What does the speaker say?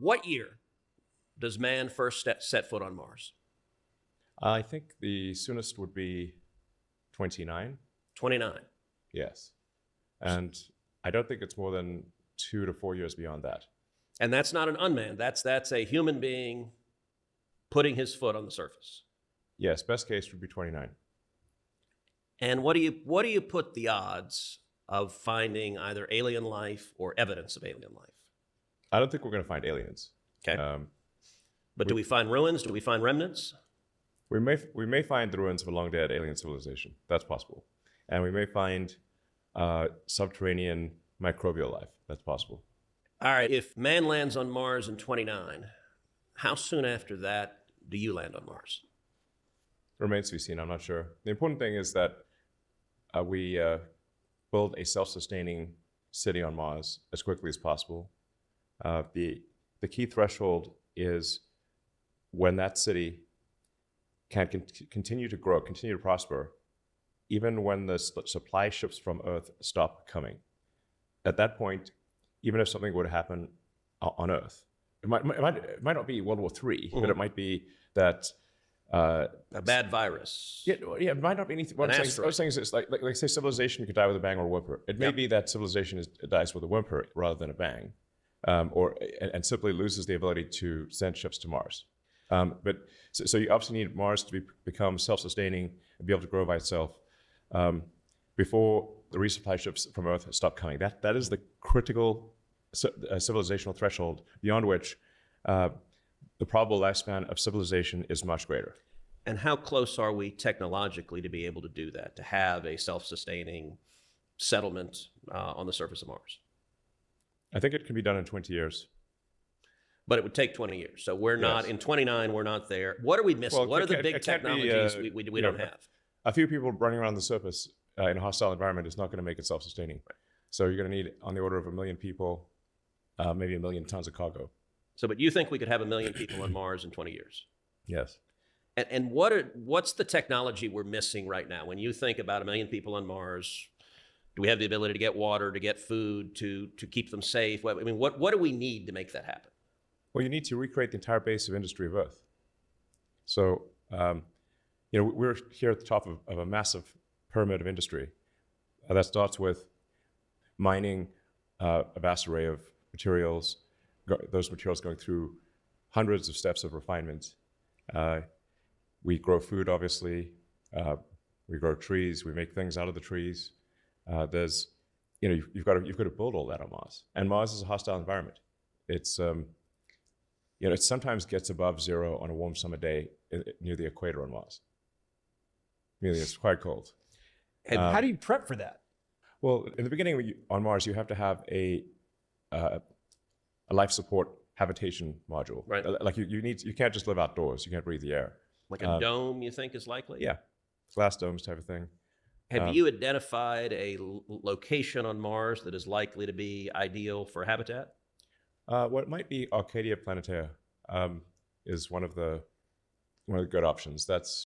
What year does man first set foot on Mars? I think the soonest would be 29. 29. Yes. And I don't think it's more than 2 to 4 years beyond that. And that's not an unmanned. That's a human being putting his foot on the surface. Yes, best case would be 29. And what do you put the odds of finding either alien life or evidence of alien life? I don't think we're going to find aliens. Okay. But do we find ruins? Do we find remnants? We may find the ruins of a long dead alien civilization. That's possible. And we may find subterranean microbial life. That's possible. All right. If man lands on Mars in 29, how soon after that do you land on Mars? Remains to be seen. I'm not sure. The important thing is that we build a self-sustaining city on Mars as quickly as possible. The key threshold is when that city can continue to grow, continue to prosper, even when the supply ships from Earth stop coming. At that point, even if something would happen on Earth, it might not be World War III, but it might be that a bad virus. Yeah, it might not be anything. What I was saying is it's like say civilization could die with a bang or a whimper. It may be that civilization dies with a whimper rather than a bang, and simply loses the ability to send ships to Mars. So you obviously need Mars to become self-sustaining and be able to grow by itself before the resupply ships from Earth stop coming. That is the critical civilizational threshold beyond which the probable lifespan of civilization is much greater. And how close are we technologically to be able to do that, to have a self-sustaining settlement on the surface of Mars? I think it can be done in 20 years. But it would take 20 years. So we're not, in 29, we're not there. What are we missing? Well, what are the big technologies we don't have? A few people running around the surface in a hostile environment is not going to make it self-sustaining. Right. So you're going to need on the order of 1 million people, maybe 1 million tons of cargo. So, but you think we could have 1 million people on Mars in 20 years? Yes. And what's the technology we're missing right now? When you think about 1 million people on Mars, do we have the ability to get water, to get food, to keep them safe? I mean, what do we need to make that happen? Well, you need to recreate the entire base of industry of Earth. So, we're here at the top of a massive pyramid of industry that starts with mining a vast array of materials, those materials going through hundreds of steps of refinement. We grow food, obviously. We grow trees. We make things out of the trees. You've got to build all that on Mars. And Mars is a hostile environment. It's it sometimes gets above zero on a warm summer day near the equator on Mars. Really, it's quite cold. And how do you prep for that? Well, in the beginning on Mars, you have to have a life support habitation module. Right. Like you can't just live outdoors. You can't breathe the air. Like a dome, you think is likely? Yeah, glass domes type of thing. Have you identified a location on Mars that is likely to be ideal for habitat? What might be Arcadia Planetae is one of the good options. That's